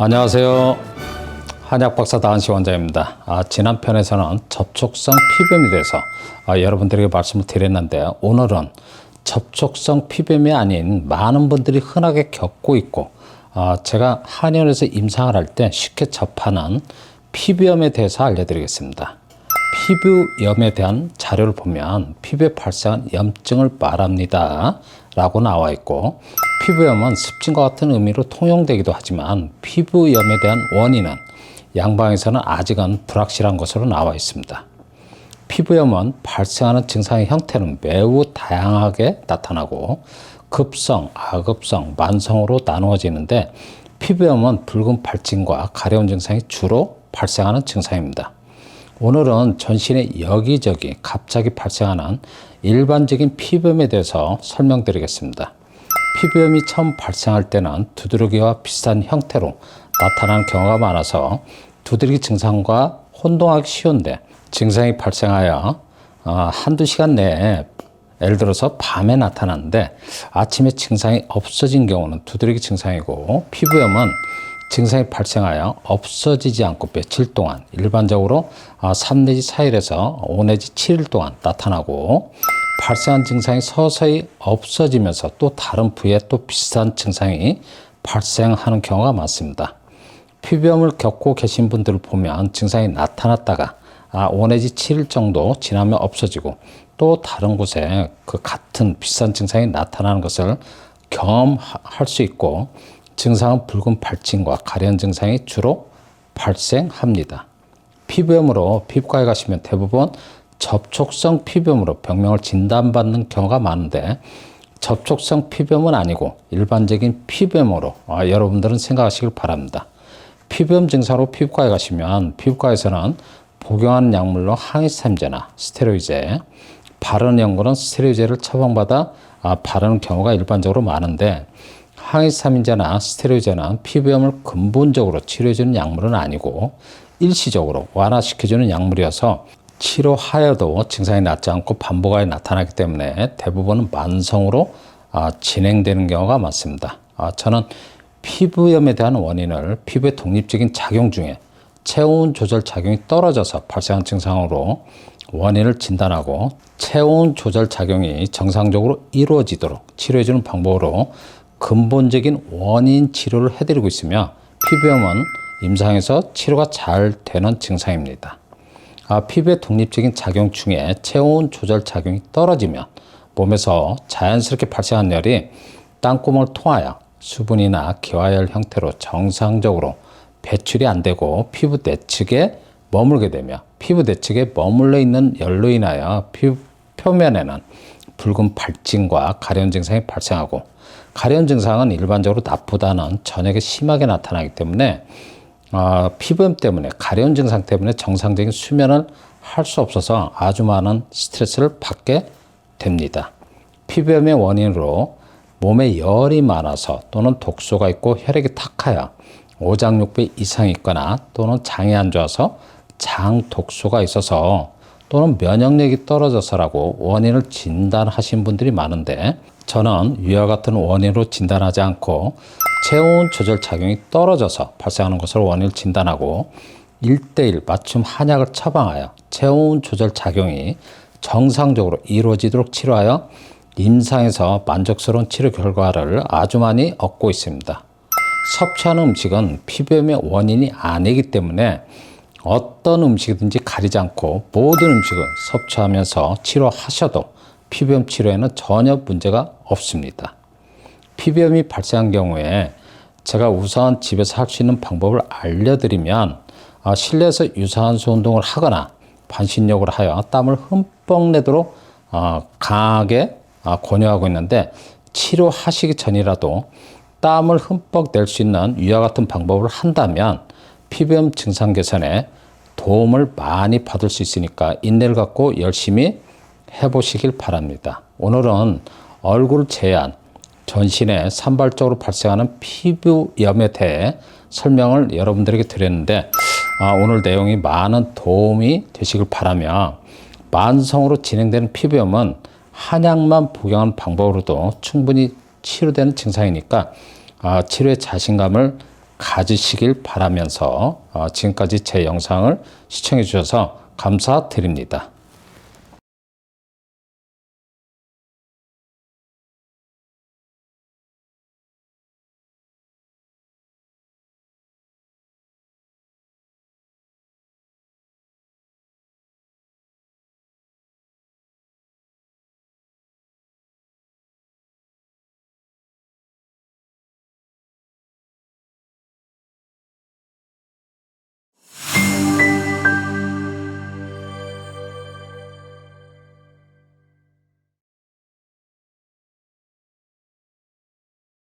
안녕하세요. 한약박사 다한시 원장입니다. 지난 편에서는 접촉성 피부염에 대해서 여러분들에게 말씀을 드렸는데, 오늘은 접촉성 피부염이 아닌 많은 분들이 흔하게 겪고 있고 제가 한의원에서 임상을 할 때 쉽게 접하는 피부염에 대해서 알려드리겠습니다. 피부염에 대한 자료를 보면 피부에 발생한 염증을 말합니다 라고 나와 있고, 피부염은 습진과 같은 의미로 통용되기도 하지만 피부염에 대한 원인은 양방에서는 아직은 불확실한 것으로 나와 있습니다. 피부염은 발생하는 증상의 형태는 매우 다양하게 나타나고 급성, 아급성, 만성으로 나누어지는데, 피부염은 붉은 발진과 가려운 증상이 주로 발생하는 증상입니다. 오늘은 전신에 여기저기 갑자기 발생하는 일반적인 피부염에 대해서 설명드리겠습니다. 피부염이 처음 발생할 때는 두드러기와 비슷한 형태로 나타나는 경우가 많아서 두드러기 증상과 혼동하기 쉬운데, 증상이 발생하여 한두 시간 내에, 예를 들어서 밤에 나타나는데 아침에 증상이 없어진 경우는 두드러기 증상이고, 피부염은 증상이 발생하여 없어지지 않고 며칠 동안, 일반적으로 3 내지 4일에서 5 내지 7일 동안 나타나고, 발생한 증상이 서서히 없어지면서 또 다른 부위에 또 비슷한 증상이 발생하는 경우가 많습니다. 피부염을 겪고 계신 분들을 보면 증상이 나타났다가 5 내지 7일 정도 지나면 없어지고, 또 다른 곳에 그 같은 비슷한 증상이 나타나는 것을 경험할 수 있고, 증상은 붉은 발진과 가려운 증상이 주로 발생합니다. 피부염으로 피부과에 가시면 대부분 접촉성 피부염으로 병명을 진단받는 경우가 많은데, 접촉성 피부염은 아니고 일반적인 피부염으로 여러분들은 생각하시길 바랍니다. 피부염 증상으로 피부과에 가시면 피부과에서는 복용하는 약물로 항히스타민제나 스테로이드, 바르는 연고는 스테로이드를 처방받아 바르는 경우가 일반적으로 많은데, 항히스타민제나 스테로이드는 피부염을 근본적으로 치료해주는 약물은 아니고 일시적으로 완화시켜주는 약물이어서 치료하여도 증상이 낫지 않고 반복하여 나타나기 때문에 대부분은 만성으로 진행되는 경우가 많습니다. 저는 피부염에 대한 원인을 피부의 독립적인 작용 중에 체온 조절 작용이 떨어져서 발생한 증상으로 원인을 진단하고, 체온 조절 작용이 정상적으로 이루어지도록 치료해주는 방법으로 근본적인 원인 치료를 해드리고 있으며, 피부염은 임상에서 치료가 잘 되는 증상입니다. 피부의 독립적인 작용 중에 체온 조절 작용이 떨어지면 몸에서 자연스럽게 발생한 열이 땀구멍을 통하여 수분이나 기화열 형태로 정상적으로 배출이 안 되고 피부 내측에 머물게 되며, 피부 내측에 머물러 있는 열로 인하여 피부 표면에는 붉은 발진과 가려운 증상이 발생하고, 가려운 증상은 일반적으로 낮보다는 저녁에 심하게 나타나기 때문에 피부염 때문에, 가려운 증상 때문에 정상적인 수면을 할 수 없어서 아주 많은 스트레스를 받게 됩니다. 피부염의 원인으로 몸에 열이 많아서 또는 독소가 있고 혈액이 탁하여 오장육부에 이상이 있거나, 또는 장이 안 좋아서 장 독소가 있어서, 또는 면역력이 떨어져서라고 원인을 진단하신 분들이 많은데, 저는 위와 같은 원인으로 진단하지 않고 체온 조절 작용이 떨어져서 발생하는 것으로 원인을 진단하고 1:1 맞춤 한약을 처방하여 체온 조절 작용이 정상적으로 이루어지도록 치료하여 임상에서 만족스러운 치료 결과를 아주 많이 얻고 있습니다. 섭취하는 음식은 피부염의 원인이 아니기 때문에 어떤 음식이든지 가리지 않고 모든 음식을 섭취하면서 치료하셔도 피부염 치료에는 전혀 문제가 없습니다. 피부염이 발생한 경우에 제가 우선 집에서 할 수 있는 방법을 알려드리면, 실내에서 유산소 운동을 하거나 반신욕을 하여 땀을 흠뻑 내도록 강하게 권유하고 있는데, 치료하시기 전이라도 땀을 흠뻑 낼 수 있는 위와 같은 방법을 한다면 피부염 증상 개선에 도움을 많이 받을 수 있으니까 인내를 갖고 열심히 해보시길 바랍니다. 오늘은 얼굴을 제외한 전신에 산발적으로 발생하는 피부염에 대해 설명을 여러분들에게 드렸는데, 오늘 내용이 많은 도움이 되시길 바라며, 만성으로 진행되는 피부염은 한약만 복용하는 방법으로도 충분히 치료되는 증상이니까 치료에 자신감을 가지시길 바라면서 지금까지 제 영상을 시청해 주셔서 감사드립니다.